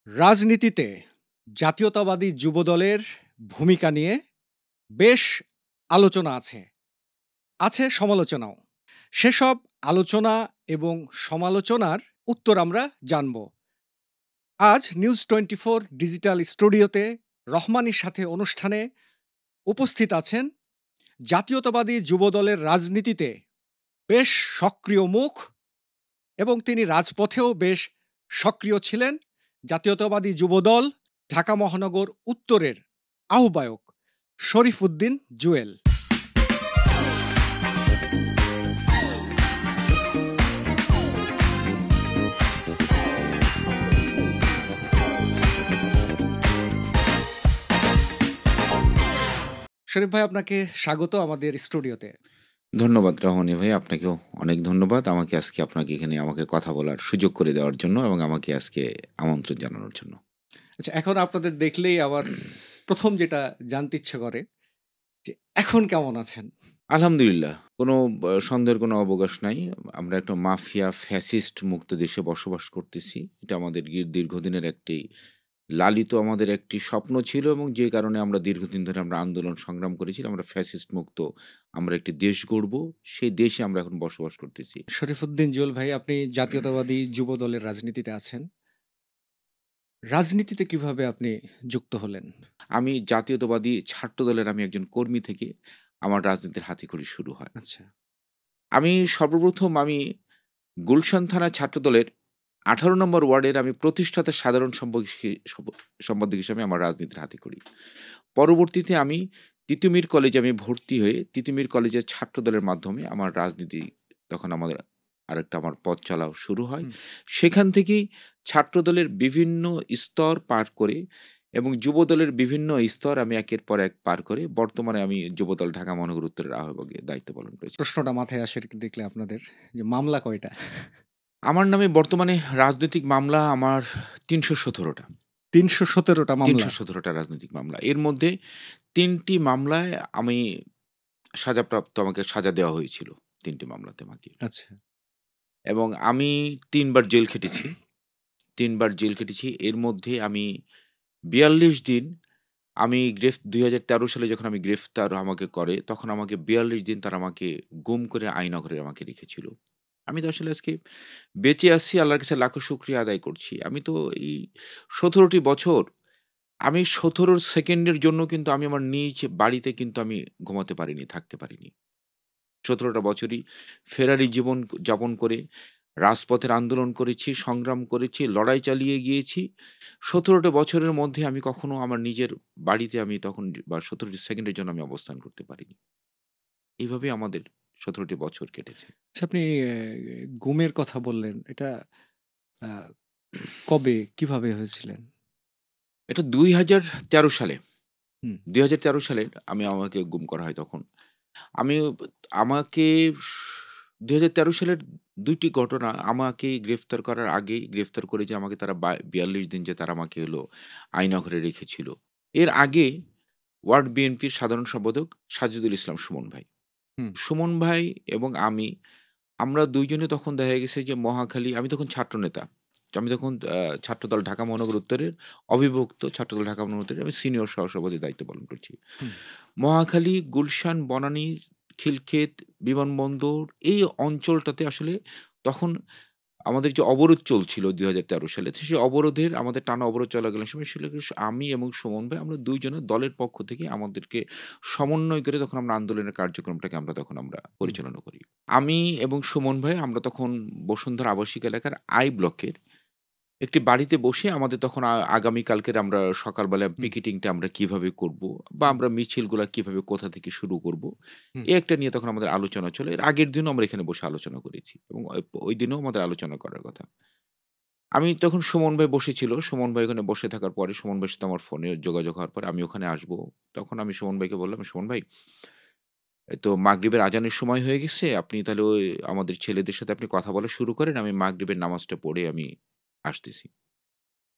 রাজনীতিতে জাতীয়তাবাদী যুবদলের ভূমিকা নিয়ে বেশ আলোচনা আছে, আছে সমালোচনাও। সেসব আলোচনা এবং সমালোচনার উত্তর আমরা জানব। আজ নিউজ 24 ডিজিটাল স্টুডিওতে রহমানীর সাথে অনুষ্ঠানে উপস্থিত আছেন জাতীয়তাবাদী যুবদলের রাজনীতিতে বেশ সক্রিয় মুখ এবং তিনি রাজপথেও বেশ সক্রিয় ছিলেন। জাতীয়তাবাদী যুবদল ঢাকা মহানগর উত্তরের আহ্বায়ক শরীফ উদ্দিন জুয়েল। শরীফ ভাই, আপনাকে স্বাগত আমাদের স্টুডিওতে। ধন্যবাদ রহমানী ভাই, আপনাকেও অনেক ধন্যবাদ আমাকে আজকে আপনাকে এখানে আমাকে কথা বলার সুযোগ করে দেওয়ার জন্য এবং আমাকে আজকে আমন্ত্রণ জানানোর জন্য। আচ্ছা, এখন আপনাদের দেখলেই আমার প্রথম যেটা জানতে ইচ্ছে করে যে এখন কেমন আছেন? আলহামদুলিল্লাহ, কোনো সন্দেহের কোনো অবকাশ নাই। আমরা একটা মাফিয়া ফ্যাসিস্ট মুক্ত দেশে বসবাস করতেছি। এটা আমাদের দীর্ঘদিনের একটি লালিত আমাদের একটি স্বপ্ন ছিল এবং যে কারণে আমরা দীর্ঘদিন ধরে আমরা আন্দোলন সংগ্রাম করেছিলাম। আমরা ফ্যাসিস্ট মুক্ত আমরা একটি দেশ গড়ব, সেই দেশে আমরা এখন বসবাস করতেছি। শরীফ উদ্দিন জুয়েল ভাই, আপনি জাতীয়তাবাদী যুবদলের রাজনীতিতে আছেন। রাজনীতিতে কিভাবে আপনি যুক্ত হলেন? আমি জাতীয়তাবাদী ছাত্রদলের আমি একজন কর্মী থেকে আমার রাজনীতির হাতেখড়ি শুরু হয়। আচ্ছা। আমি সর্বপ্রথম গুলশান থানা ছাত্রদলের ১৮ নম্বর ওয়ার্ডের আমি প্রতিষ্ঠাতা সাধারণ সম্পাদক হিসেবে আমার রাজনীতির হাতেখড়ি। পরবর্তীতে আমি তিতুমীর কলেজে আমি ভর্তি হয়ে তিতুমীর কলেজের ছাত্রদলের মাধ্যমে আমার রাজনীতি তখন আমাদের আরেকটা আমার পথ চলা শুরু হয়। সেখান থেকেই ছাত্রদলের বিভিন্ন স্তর পার করে এবং যুবদলের বিভিন্ন স্তর আমি একের পর এক পার করে বর্তমানে আমি যুবদল ঢাকা মহানগর উত্তরের আহ্বায়কের দায়িত্ব পালন করেছি। প্রশ্নটা মাথায় আসে দেখলে আপনাদের যে মামলা কয়টা? আমার নামে বর্তমানে রাজনৈতিক মামলা আমার ৩১৭টা। ৩১৭টা মামলা। ৩১৭টা রাজনৈতিক মামলা। এর মধ্যে ৩টি মামলায় আমি সাজাপ্রাপ্ত, আমাকে সাজা দেওয়া হয়েছিল ৩টি মামলাতে আমাকে। আচ্ছা। এবং আমি ৩ বার জেল খেটেছি। ৩ বার জেল খেটেছি। এর মধ্যে আমি ৪২ দিন ২০১৩ সালে যখন আমি গ্রেফতার আমাকে করে, তখন আমাকে ৪২ দিন তারা আমাকে গুম করে আয়নাঘরে আমাকে রেখেছিল। আমি তো আসলে আজকে বেঁচে আছি, আল্লাহর কাছে লাখো শুকরিয়া আদায় করছি। আমি তো এই ১৭টি বছর আমি ১৭ সেকেন্ডের জন্য কিন্তু আমি আমার নিজ বাড়িতে কিন্তু আমি ঘুমাতে পারিনি, থাকতে পারিনি। ১৭টা বছরই ফেরারি জীবন যাপন করে রাজপথের আন্দোলন করেছি, সংগ্রাম করেছি, লড়াই চালিয়ে গিয়েছি। ১৭টা বছরের মধ্যে আমি কখনো আমার নিজের বাড়িতে আমি তখন বা ১৭টি সেকেন্ডের জন্য আমি অবস্থান করতে পারিনি। এইভাবেই আমাদের ১৭টি বছর কেটেছে। আচ্ছা, আপনি গুমের কথা বললেন। এটা আ কবে কিভাবে হয়েছিলেন? এটা ২০১৩ সালে। হুম। ২০১৩ সালে আমাকে গুম করা হয় তখন। আমি আমাকে স ২০১৩ সালের ২ টি ঘটনা আমাকে গ্রেফতার করার আগেই গ্রেফতার করে যে আমাকে তারা ৪২ দিন যে তারা আমাকে হলো আয়নাঘরে রেখেছিল। এর আগে ওয়ার্ড বিএনপির সাধারণ সম্পাদক সাজিদুল ইসলাম সুমন ভাই। হুম। সুমন ভাই এবং আমরা ২ জনে তখন দেখা গেছে যে মহাখালী, আমি তখন ছাত্রনেতা। তো আমি তখন ছাত্রদল ঢাকা মহানগর উত্তরের অবিভক্ত ছাত্রদল ঢাকা মহানগর উত্তরের আমি সিনিয়র সহসভাপতির দায়িত্ব পালন করছি। হুম। মহাখালী, গুলশান, বনানী, খিলক্ষেত, বিমানবন্দর এই অঞ্চলটাতে আসলে তখন আমাদের যে অবরোধ চলছিল ২০১৩ সালে, তো সেই অবরোধের আমাদের টানা অবরোধ চলাকালীন সময় আমি এবং সুমন ভাই আমরা ২ জনে দলের পক্ষ থেকে আমাদেরকে সমন্বয় করে তখন আমরা আন্দোলনের কার্যক্রমটাকে আমরা হুম। পরিচালনা করি। আমি এবং সুমন ভাই আমরা তখন বসুন্ধরা আবাসিক এলাকার আই ব্লকের একটি বাড়িতে বসে আমাদের তখন আগামীকালকের আমরা সকালবেলা হুম। পিকেটিংটা আমরা কিভাবে করব বা হুম। আমরা মিছিলগুলা কিভাবে কোথা থেকে শুরু করব, হুম। এই একটা নিয়ে তখন আমাদের আলোচনা চলে। এর আগের দিনও আমরা এখানে বসে আলোচনা করেছি এবং ওই দিনেও আমাদের আলোচনা করার কথা। আমি তখন সুমন ভাই বসেছিল। সুমন ভাই ওখানে বসে থাকার পরে সুমন ভাইয়ের সাথে আমার ফোনে যোগাযোগ হওয়ার পরে আমি ওখানে আসবো। তখন আমি সুমন ভাইকে বললাম, "সুমন ভাই, এই তো মাগরিবের আজানের সময় হয়ে গেছে। আপনি তাহলে ওই আমাদের ছেলেদের সাথে আপনি কথা বলা শুরু করেন। আমি মাগরিবের নামাজটা পড়ে আমি আসতেছি।"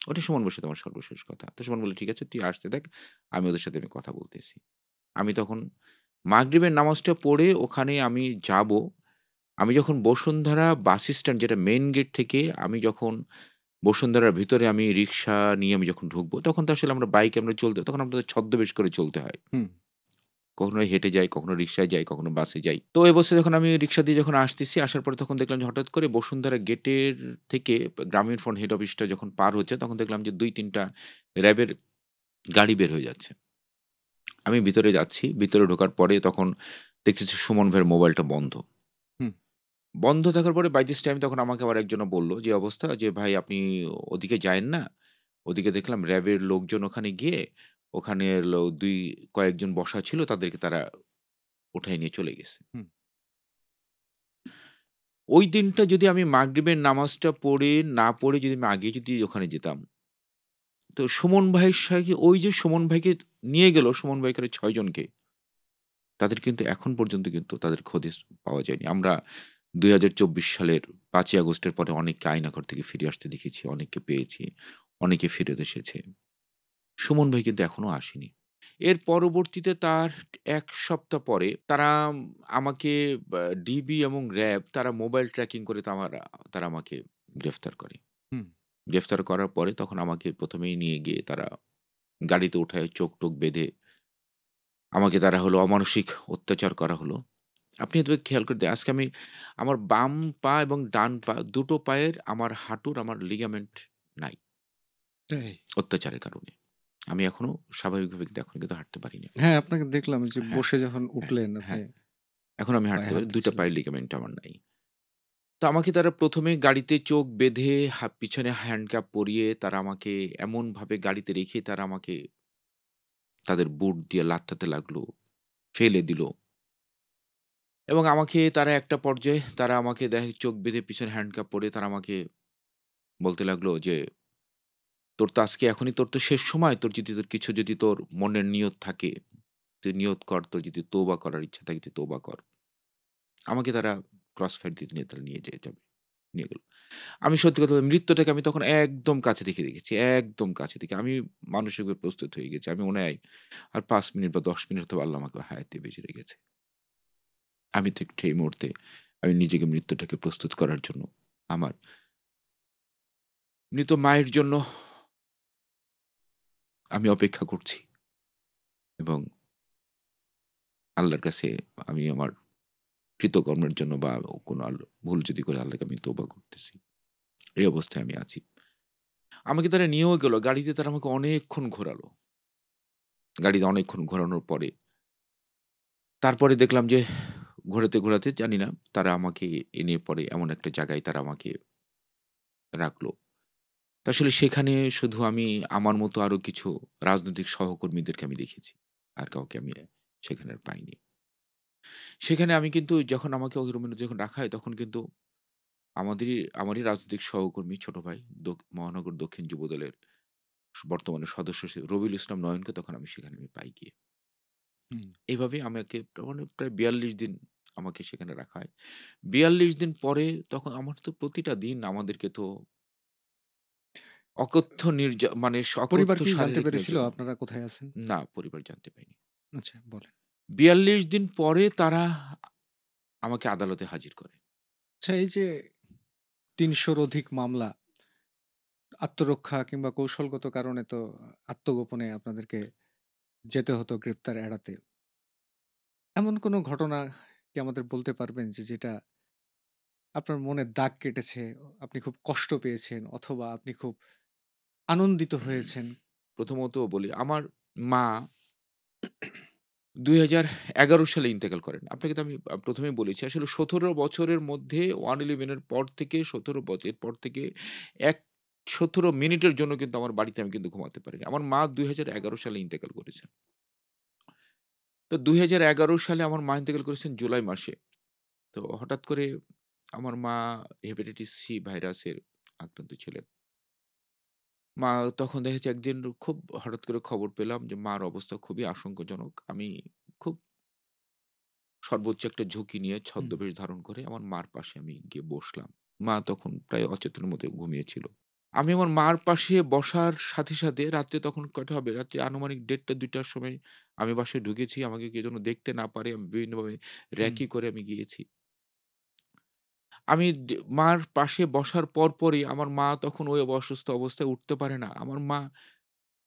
ওটা সুমন বসে আমার সর্বশেষ কথা। তো সুমন বলল, "ঠিক আছে, তুই আসতে থাক। আমি ওদের সাথে আমি কথা বলতেছি।" আমি তখন মাগরিবের নামাজটা পড়ে ওখানে আমি যাবো। আমি যখন বসুন্ধরা বাস স্ট্যান্ড যেটা মেইন গেট থেকে আমি যখন বসুন্ধরার ভিতরে আমি রিক্সা নিয়ে আমি যখন ঢুকবো, তখন তো আসলে আমরা বাইকে আমরা চলতে তখন আমাদের ছদ্মবেশ করে চলতে হয়। হুম, কখনো হেঁটে যাই, কখনো রিক্সায় যাই, কখনো বাসে যাই। তো এই অবস্থায় যখন আমি রিক্সা দিয়ে যখন আসতেছি, আসার পরে তখন দেখলাম যে হঠাৎ করে বসুন্ধরা গেটের থেকে গ্রামীণফোন হেড অফিসটা যখন পার হচ্ছে, তখন দেখলাম যে ২-৩ টা র‍্যাবের গাড়ি বের হয়ে যাচ্ছে। আমি ভিতরে যাচ্ছি। ভিতরে ঢোকার পরে তখন দেখতেছি সুমন ভাইয়ের মোবাইলটা বন্ধ। হুম। বন্ধ থাকার পরে বাই দিস টাইম তখন আমাকে আবার একজনে বলল যে অবস্থা যে, "ভাই আপনি ওদিকে যায়েন না। ওদিকে দেখলাম র‍্যাবের লোকজন ওখানে গিয়ে ওখানে হলো কয়েকজন বসা ছিল তাদেরকে তারা উঠায় নিয়ে চলে গেছে।" হুম। ওই দিনটা যদি আমি মাগরিবের নামাজটা না পড়ে যদি আমি আগে যদি ওখানে যেতাম, তো সুমন ভাইয়ের সঙ্গে ওই যে সুমন ভাইকে নিয়ে গেল সুমন ভাইকে ৬ জনকে, তাদের কিন্তু এখন পর্যন্ত কিন্তু তাদের হদিস পাওয়া যায়নি। আমরা ২০২৪ সালের ৫ই আগস্টের পরে অনেককে আয়নাঘর থেকে ফিরে আসতে দেখেছি, অনেককে পেয়েছি, অনেকে ফেরত এসেছে। সুমন ভাই কিন্তু এখনো আসেনি। এর পরবর্তীতে তার ১ সপ্তাহ পরে তারা আমাকে ডিবি এবং র‍্যাব তারা মোবাইল ট্র্যাকিং করে তারা আমাকে গ্রেফতার করে। হুম। গ্রেফতার করার পরে তখন আমাকে ১ম এই নিয়ে গিয়ে তারা গাড়িতে উঠায় চোখ-টোক বেঁধে আমাকে তারা হলো অমানসিক অত্যাচার করা হলো। আপনি এভাবে খেয়াল করে আজকে আমার বাম পা এবং ডান পা দুটো পায়ের আমার হাঁটুর আমার লিগামেন্ট নাই তাই? অত্যাচারের কারণে। আমি এখনো স্বাভাবিকভাবে কিন্তু এখন কিন্তু হাঁটতে পারি না। হ্যাঁ, আপনাকে দেখলাম যে হ্যাঁ, বসে যখন হ্যাঁ, উঠলেন আপনি হ্যাঁ। এখন আমি হাঁটতে পায়ে হাত পারি। ২ টা দিচ্ছিলেন। পায়ের লিগামেন্ট আমার নাই। তো আমাকে তারা ১ম এ গাড়িতে চোখ বেঁধে পিছনে হ্যান্ডকাপ পরিয়ে তারা আমাকে এমনভাবে গাড়িতে রেখে তারা আমাকে তাদের বুট দিয়ে লাথ্থাতে লাগলো, ফেলে দিল এবং আমাকে তারা একটা পর্যায়ে তারা আমাকে চোখ বেঁধে পিছনে হ্যান্ডকাপ পরিয়ে তারা আমাকে বলতে লাগলো যে, "তোর তো আজকে এখনই তোর তো শেষ সময়। তোর কিছু যদি তোর মনের নিয়ত থাকে, তুই নিয়ত কর। তোর যদি তৌবা করার ইচ্ছা থাকে তুই তৌবা কর।" আমাকে তারা ক্রস ফায়ার দিতে নিয়ে তারা নিয়ে গেল। আমি সত্যি কথা বলতে মৃত্যুটাকে আমি তখন একদম কাছে থেকে দেখেছি। একদম কাছে থেকে। আমি মানসিকভাবে প্রস্তুত হয়ে গেছি। আমি মনে হয় আর ৫ মিনিট বা ১০ মিনিট হয়তো আল্লাহ আমাকে হায়াত দিয়ে বেঁচে রেখেছে। আমি তো একটু এই মুহূর্তে আমি নিজেকে মৃত্যুটাকে প্রস্তুত করার জন্য আমার মৃত মায়ের জন্য আমি অপেক্ষা করছি এবং আল্লাহর কাছে আমি আমার কৃতকর্মের জন্য বা কোনো ভুল যদি করে আল্লাহকে আমি তৌবা করতেছি। এই অবস্থায় আমি আছি। আমাকে তারা নিয়েও গেল। গাড়িতে তারা আমাকে অনেকক্ষণ ঘোরালো। গাড়িতে অনেকক্ষণ ঘোরানোর পরে তারপরে দেখলাম যে ঘোরাতে জানি না তারা আমাকে এনে পরে এমন একটা জায়গায় তারা আমাকে রাখলো। তো আসলে সেখানে শুধু আমি আমার মতো আরো কিছু রাজনৈতিক সহকর্মীদেরকে আমি দেখেছি। আর কাউকে আমি সেখানে আর পাইনি। সেখানে আমি কিন্তু যখন আমাকে ওই রুমে যখন রাখা হয় তখন কিন্তু আমারই রাজনৈতিক সহকর্মী ছোট ভাই মহানগর দক্ষিণ যুবদলের বর্তমানে সদস্য রবিউল ইসলাম নয়নকে তখন আমি সেখানে পাই গিয়ে। হুম। এভাবেই আমাকে মানে প্রায় ৪২ দিন আমাকে সেখানে রাখা হয়। ৪২ দিন পরে তখন আমার তো প্রতিটা দিন আমাদেরকে তো অকথ্য মানে পরিবার অকথ্য কি জানতে শারীরিক পেরেছিল নির্যাতন। আপনারা কোথায় আছেন? না, পরিবার জানতে পারেনি। আচ্ছা, বলেন। ৪২ দিন পরে তারা আমাকে আদালতে হাজির করে। আচ্ছা, এই যে ৩০০ র অধিক মামলা, আত্মরক্ষা কিংবা কৌশলগত কারণে তো আত্মগোপনে আপনাদেরকে যেতে হতো গ্রেপ্তার এড়াতে। এমন কোনো ঘটনা কি আমাদের বলতে পারবেন যে যেটা আপনার মনে দাগ কেটেছে, আপনি খুব কষ্ট পেয়েছেন অথবা আপনি খুব আনন্দিত হয়েছেন? প্রথমত বলি আমার মা ২০১১ সালে ইন্তেকাল করেন। আপনাকে তো আমি ১ম এই বলেছি। আসলে ১৭ বছরের মধ্যে 111 এর পর থেকে ১৭ এর পর থেকে এক ১৭ মিনিটের জন্য কিন্তু আমার বাড়িতে আমি কিন্তু ঘুমাতে পারিনি। আমার মা ২০১১ সালে ইন্তেকাল করেছেন। তো ২০১১ সালে আমার মা ইন্তেকাল করেছেন জুলাই মাসে। তো হঠাৎ করে আমার মা হেপাটাইটিস সি ভাইরাসের আক্রান্ত ছিলেন। মা তখন দেখা যাচ্ছে একদিন খুব হঠাৎ করে খবর পেলাম যে মার অবস্থা খুবই আশঙ্কাজনক। আমি খুব সর্বোচ্চ একটা ঝুঁকি নিয়ে হুম, ছদ্মবেশ ধারণ করে আমার মার পাশে আমি গিয়ে বসলাম। মা তখন প্রায় অচেতনের মধ্যে ঘুমিয়েছিল। আমি আমার মার পাশে বসার সাথে রাত্রে তখন কয়টা হবে? রাত্রে আনুমানিক ১:৩০ টার সময় আমি বাসায় ঢুকেছি। আমাকে কেউ যেন দেখতে না পারে আমি বিভিন্নভাবে হুম, রেকি করে আমি গিয়েছি। আমি মার পাশে বসার পরপরই আমার মা তখন ওই অসুস্থ অবস্থায় উঠতে পারে না। আমার মা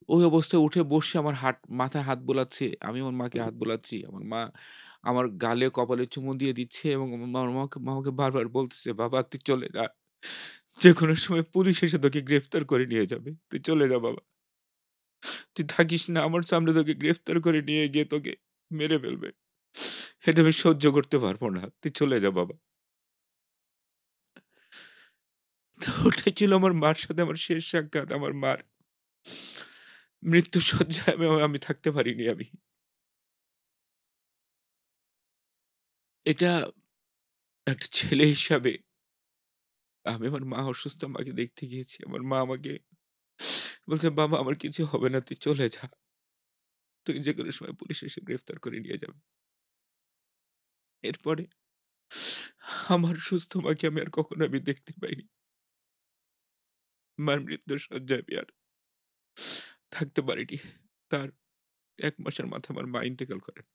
ওই অবস্থায় উঠে বসে আমার মাথায় হাত বোলাচ্ছে। আমি আমার মাকে হাত বোলাচ্ছি। আমার মা আমার গালে কপালে চুমু দিয়ে দিচ্ছে এবং আমার আমাকে বারবার বলতেছে, "বাবা তুই চলে যা। যেকোনো সময় পুলিশ এসে তোকে গ্রেফতার করে নিয়ে যাবে। তুই চলে যা বাবা। তুই থাকিস না। আমার সামনে তোকে গ্রেফতার করে নিয়ে গিয়ে তোকে মেরে ফেলবে। এটা আমি সহ্য করতে পারব না। তুই চলে যা বাবা।" তো ওটাই ছিল আমার মার সাথে আমার শেষ সাক্ষাৎ। আমার মার মৃত্যুশয্যায় আমি থাকতে পারিনি আমি। এটা একটা ছেলে হিসাবে আমি আমার মা অসুস্থ মাকে দেখতে গিয়েছি। আমার মা আমাকে বলছে, "বাবা আমার কিছু হবে না, তুই চলে যা। তুই যেকোনো সময় পুলিশ এসে গ্রেফতার করে নিয়ে যাবে।" এরপরে আমার সুস্থ মাকে আমি আর কখনো দেখতে পাইনি। মার মৃত্যুর শয্যায় আমি আর থাকতে পারিনি। তার ১ মাসের মাথায় আমার মা ইন্তেকাল করেন।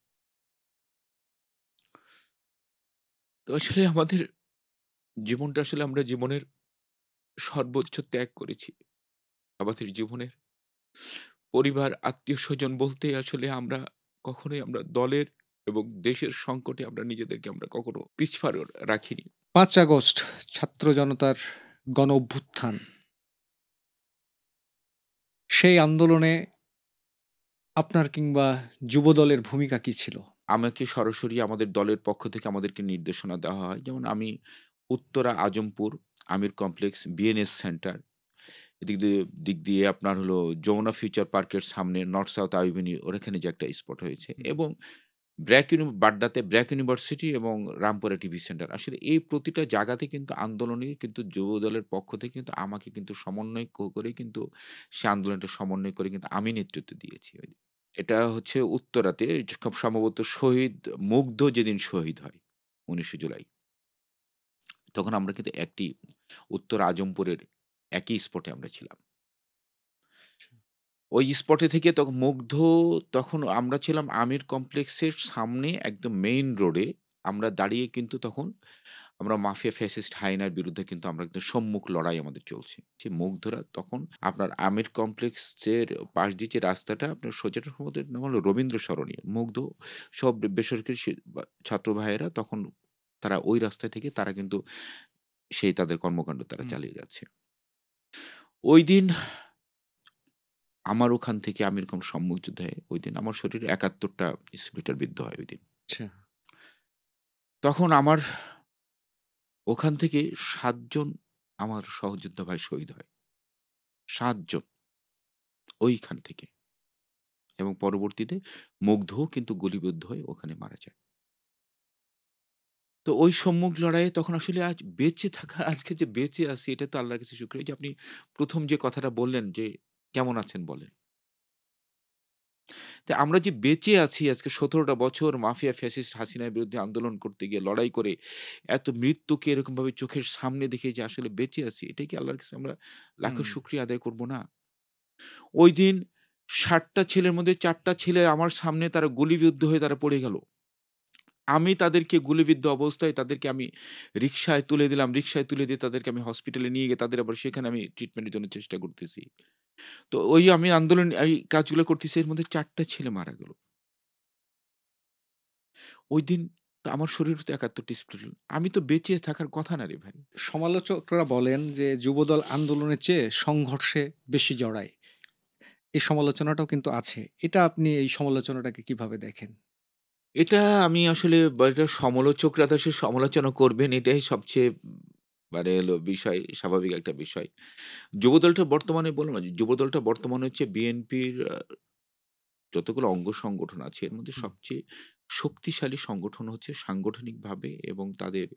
তো আসলে আমাদের জীবনটা আসলে আমরা জীবনের সর্বোচ্চ ত্যাগ করেছি। আমাদের জীবনের পরিবার, আত্মীয়স্বজন বলতে আসলে আমরা কখনোই আমরা দলের এবং দেশের সংকটে আমরা নিজেদেরকে আমরা কখনো পিছপা রাখিনি। ৫ আগস্ট ছাত্র জনতার গণ অভ্যুত্থান। সেই আন্দোলনে আপনার কিংবা যুবদলের ভূমিকা কি ছিল? আমাকে সরাসরি আমাদের দলের পক্ষ থেকে আমাদেরকে নির্দেশনা দেওয়া হয়। যেমন আমি উত্তরা আজমপুর, আমির কমপ্লেক্স, বিএনএস সেন্টার দিক দিয়ে আপনার হলো যমুনা ফিউচার পার্কের সামনে নর্থ সাউথ আইভিনিউ ওখানে যে একটা স্পট হয়েছে হুম। এবং বাড্ডাতে ব্র্যাক ইউনিভার্সিটি এবং রামপুরা টিভি সেন্টার। আসলে এই প্রতিটা জায়গাতে কিন্তু আন্দোলনে কিন্তু যুবদলের পক্ষ থেকে কিন্তু আমাকে কিন্তু সমন্বয় করে কিন্তু সে আন্দোলনটা সমন্বয় করে কিন্তু আমি নেতৃত্ব দিয়েছি ঐদিন। এটা হচ্ছে উত্তরাতে খুব সম্ভবত শহীদ মুগ্ধ যেদিন শহীদ হয় ১৯শে জুলাই। তখন আমরা কিন্তু একটি উত্তর আজমপুরের একই স্পটে আমরা ছিলাম। ওই স্পটে থেকে তখন আমরা ছিলাম আমির কমপ্লেক্সের সামনে একদম মেইন রোডে। আমরা দাঁড়িয়ে কিন্তু তখন আমরা মাফিয়া ফ্যাসিস্ট হায়নার বিরুদ্ধে কিন্তু আমরা কিন্তু সম্মুখ লড়াই আমাদের চলছে। যে মুগ্ধরা তখন আপনার আমির কমপ্লেক্সের পাশ দিয়ে যে রাস্তাটা আপনার সোজাটা সম্ভবত নাম হলো রবীন্দ্র সরণি। মুগ্ধ সব বেসরকারি ছাত্র ভাইয়েরা তখন তারা ওই রাস্তা থেকে তারা কিন্তু সেই তাদের কর্মকাণ্ড তারা হুম। চালিয়ে যাচ্ছে। ঐদিন আমার ওখান থেকে আমি এরকম সম্মুখযুদ্ধে ঐদিন আমার শরীরে ৭১ টা স্প্লিটার বিদ্ধ হয় ঐদিন। আচ্ছা। তখন আমার ওখান থেকে ৭ জন আমার সহযোদ্ধা ভাই শহীদ হয়। ৭ জন ওইখান থেকে এবং পরবর্তীতে মুগ্ধও কিন্তু গুলিবিদ্ধ হয়ে ওখানে মারা যায়। তো ওই সম্মুখ লড়াইয়ে তখন আসলে আজ বেঁচে থাকা আজকে যে বেঁচে আছি এটা তো আল্লাহর কাছে শুকরিয়া। এই যে আপনি ১ম যে কথাটা বললেন যে, "কেমন আছেন বলেন?" তো আমরা যে বেঁচে আছি আজকে ১৭ টা বছর মাফিয়া ফ্যাসিস্ট হাসিনার বিরুদ্ধে আন্দোলন করতে গিয়ে লড়াই করে এত মৃত্যুকে এরকমভাবে চোখের সামনে দেখে যে আসলে বেঁচে আছি, এটাই কি আল্লাহর কাছে আমরা লাখো হুম। শুকরিয়া আদায় করব না? ঐদিন ৬০ টা ছেলের মধ্যে ৪ টা ছেলে আমার সামনে তারা গুলিবিদ্ধ হয়ে তারা পড়ে গেল। আমি তাদেরকে গুলিবিদ্ধ অবস্থায় তাদেরকে আমি রিক্সায় তুলে দিলাম। রিক্সায় তুলে দিয়ে তাদেরকে আমি হসপিটালে নিয়ে গিয়ে তাদের আবার সেখানে আমি ট্রিটমেন্টের জন্য চেষ্টা করতেছি। তো ওই আমি এই কাজগুলো করতেছি এর মধ্যে ৪ টা ছেলে মারা গেল। ঐদিন তো আমার শরীরে তো ৭১ টি স্প্লিট। আমি তো বেঁচে থাকার কথা না রে ভাই। সমালোচকরা বলেন যে যুবদল আন্দোলনের চেয়ে সংঘর্ষে বেশি জড়ায়। এই সমালোচনাটাও কিন্তু আছে। আপনি এই সমালোচনাটাকে কিভাবে দেখেন? এটা আমি আসলে এটা সমালোচকরা তো সে সমালোচনা করবেন এটাই সবচেয়ে মানে হলো বিষয়, স্বাভাবিক একটা বিষয়। যুবদলটা বর্তমানে বললাম না, যুবদলটা বর্তমানে হচ্ছে বিএনপির যতগুলো অঙ্গ সংগঠন আছে এর মধ্যে হুম। সবচেয়ে শক্তিশালী সংগঠন হচ্ছে সাংগঠনিকভাবে এবং তাদের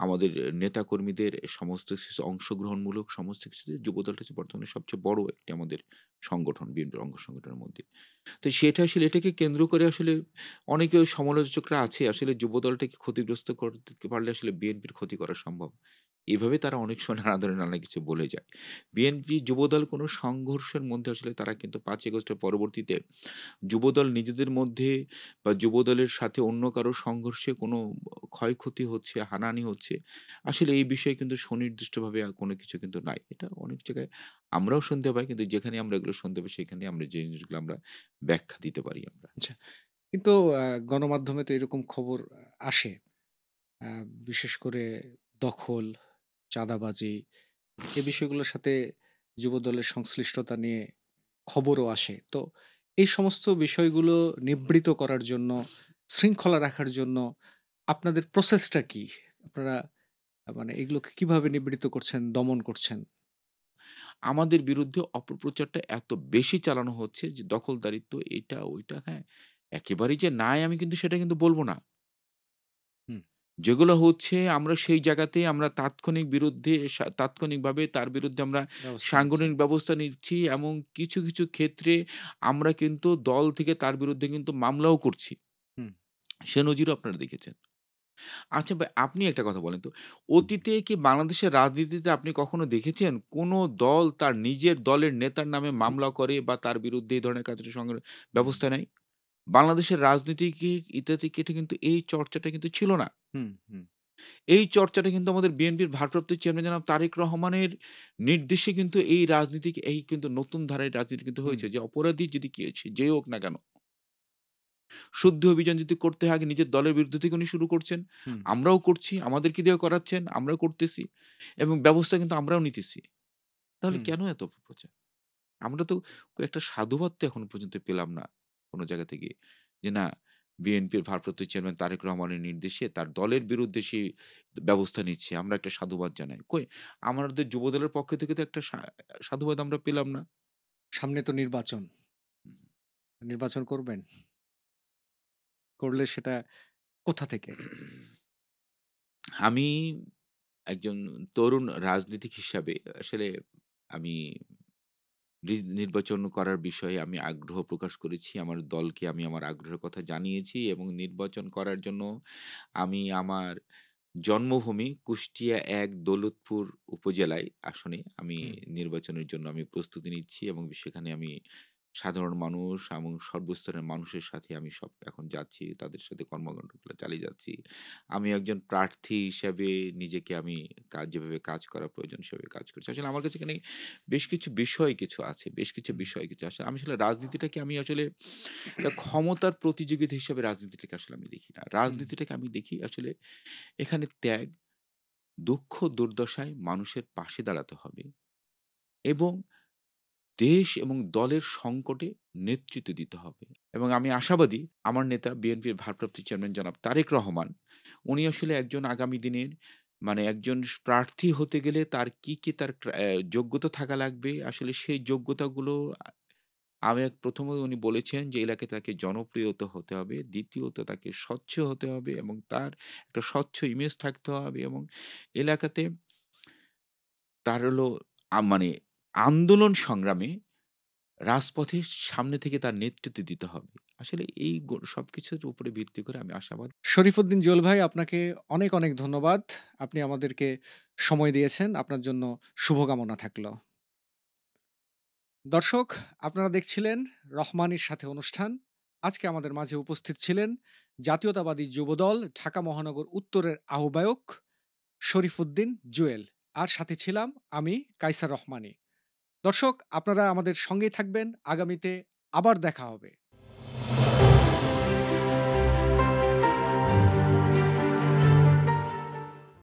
আমাদের নেতাকর্মীদের সমস্ত কিছু অংশগ্রহণমূলক সমস্ত কিছুতে যুবদলটা হচ্ছে বর্তমানে সবচেয়ে বড় একটি আমাদের সংগঠন বিএনপির অঙ্গ সংগঠনের মধ্যে। তো সেটা আসলে এটাকে কেন্দ্র করে আসলে অনেকে সমালোচকরা আছে আসলে যুবদলটাকে ক্ষতিগ্রস্ত করতে পারলে আসলে বিএনপির ক্ষতি করা সম্ভব। এভাবে তারা অনেক সময় নানা ধরনের নানা কিছু বলে যায়। বিএনপি যুবদল কোনো সংঘর্ষের মধ্যে আসলে তারা কিন্তু ৫ আগস্টের পরবর্তীতে যুবদল নিজেদের মধ্যে বা যুবদলের সাথে অন্য কারো সংঘর্ষে কোনো ক্ষয়ক্ষতি হচ্ছে, হানাহানি হচ্ছে। আসলে এই বিষয়ে কিন্তু সুনির্দিষ্টভাবে কোনো কিছু কিন্তু নাই। এটা অনেক জায়গায় আমরাও শুনতে পাই, কিন্তু যেখানে আমরা এগুলো শুনতে পাই সেখানে আমরা যে জিনিসগুলো আমরা ব্যাখ্যা দিতে পারি আমরা। আচ্ছা। কিন্তু গণমাধ্যমে তো এরকম খবর আসে। আ বিশেষ করে দখল, চাঁদাবাজি এই বিষয়গুলোর সাথে যুবদলের সংশ্লিষ্টতা নিয়ে খবরও আসে। তো এই সমস্ত বিষয়গুলো নিবৃত করার জন্য, শৃঙ্খলা রাখার জন্য আপনাদের প্রসেসটা কি? আপনারা মানে এগুলোকে কিভাবে নিবৃত করছেন, দমন করছেন? আমাদের বিরুদ্ধে অপপ্রচারটা এত বেশি চালানো হচ্ছে যে দখলদারিত্ব এটা ওইটা, হ্যাঁ? একেবারেই যে নাই আমি কিন্তু সেটা কিন্তু বলব না। হুম, যেগুলো হচ্ছে আমরা সেই জায়গাতেই আমরা তাৎক্ষণিকভাবে তার বিরুদ্ধে আমরা ব্যবস্থা নিচ্ছেন। সাংগঠনিক ব্যবস্থা নিচ্ছি এবং কিছু, কিছু ক্ষেত্রে আমরা কিন্তু দল থেকে তার বিরুদ্ধে কিন্তু মামলাও করছি। হুম, সে নজিরও আপনারা দেখেছেন। আচ্ছা ভাই, আপনি একটা কথা বলেন তো, অতীতে কি বাংলাদেশের রাজনীতিতে আপনি কখনো দেখেছেন কোন দল তার নিজের দলের নেতার নামে মামলা করে বা তার বিরুদ্ধে এই ধরনের কাজের সঙ্গে হুম, ব্যবস্থা নেয়? বাংলাদেশের রাজনীতিক ইত্যাদি কেটে কিন্তু এই চর্চাটা কিন্তু ছিল না। হুম, হুম, এই চর্চাটা কিন্তু আমাদের বিএনপির ভারপ্রাপ্ত চেয়ারম্যান জনাব তারেক রহমানের নির্দেশে কিন্তু এই কিন্তু নতুন ধারার রাজনীতি কিন্তু হুম, হয়েছে, যে অপরাধী যদি যেই হোক না কেন, শুদ্ধি অভিযান যদি করতে হয় আগে নিজের দলের বিরুদ্ধে থেকে উনি শুরু করছেন। হুম, আমরাও করছি, আমাদেরকে দিয়েও করাচ্ছেন, আমরাও করতেছি এবং ব্যবস্থা কিন্তু আমরাও নিতেছি। তাহলে হুম, কেন এত অপপ্রচার? আমরা তো একটা সাধুবাদ তো এখনো পর্যন্ত পেলাম না কোন জায়গা থেকে। যে না, বিএনপির ভারপ্রাপ্ত চেয়ারম্যান তারেক রহমানের নির্দেশে তার দলের বিরুদ্ধে সে ব্যবস্থা নিচ্ছে। আমরা একটা সাধুবাদ জানাই। কই? আমাদের যুবদলের পক্ষ থেকে তো একটা সাধুবাদ আমরা পেলাম না। সামনে তো নির্বাচন। নির্বাচন করবেন? করলে সেটা কোথা থেকে? আমি একজন তরুণ রাজনীতিক হিসাবে আসলে আমি নির্বাচন করার বিষয়ে আমি আগ্রহ প্রকাশ করেছি। আমার দলকে আমি আমার আগ্রহের কথা জানিয়েছি এবং নির্বাচন করার জন্য আমি আমার জন্মভূমি কুষ্টিয়া ১ দৌলতপুর উপজেলায় আসনে আমি হুম, নির্বাচনের জন্য আমি প্রস্তুতি নিচ্ছি এবং সেখানে আমি সাধারণ মানুষ এবং সর্বস্তরের মানুষের সাথে আমি এখন যাচ্ছি। তাদের সাথে কর্মকান্ডগুলো চালিয়ে যাচ্ছি। আমি একজন প্রার্থী হিসাবে নিজেকে আমি যেভাবে কাজ করা প্রয়োজন সেভাবে কাজ করছি। আসলে আমার কাছে এখানে বেশ কিছু হুম, বিষয় কিছু আসলে আমি আসলে রাজনীতিটাকে আমি আসলে একটা ক্ষমতার প্রতিযোগিতা হিসাবে রাজনীতিটাকে আসলে আমি দেখি না। হুম, রাজনীতিটাকে আমি দেখি আসলে এখানে ত্যাগ, দুঃখ দুর্দশায় মানুষের পাশে দাঁড়াতে হবে এবং দেশ এবং দলের সংকটে নেতৃত্ব দিতে হবে। এবং আমি আশাবাদী আমার নেতা বিএনপির ভারপ্রাপ্ত চেয়ারম্যান জনাব তারেক রহমান, উনি আসলে একজন আগামী দিনের মানে একজন প্রার্থী হতে গেলে তার কি তার যোগ্যতা থাকা লাগবে, আসলে সেই যোগ্যতাগুলো প্রথমে উনি বলেছেন যে এলাকায় তাকে জনপ্রিয়তা হতে হবে। দ্বিতীয়ত তাকে স্বচ্ছ হতে হবে এবং তার একটা স্বচ্ছ ইমেজ থাকতে হবে এবং এলাকাতে তার হলো মানে আন্দোলন সংগ্রামে রাজপথের সামনে থেকে তার নেতৃত্ব দিতে হবে। আসলে এই সবকিছুর উপরে ভিত্তি করে আমি আশাবাদ। শরীফুদ্দিন জুয়েল ভাই আপনাকে অনেক, অনেক ধন্যবাদ। আপনি আমাদেরকে সময় দিয়েছেন। আপনার জন্য শুভকামনা থাকলো। দর্শক, আপনারা দেখছিলেন রহমানির সাথে অনুষ্ঠান। আজকে আমাদের মাঝে উপস্থিত ছিলেন জাতীয়তাবাদী যুবদল ঢাকা মহানগর উত্তরের আহ্বায়ক শরীফুদ্দিন জুয়েল। আর সাথে ছিলাম আমি কায়সার রহমানি। দর্শক, আপনারা আমাদের সঙ্গেই থাকবেন। আগামীতে আবার দেখা হবে।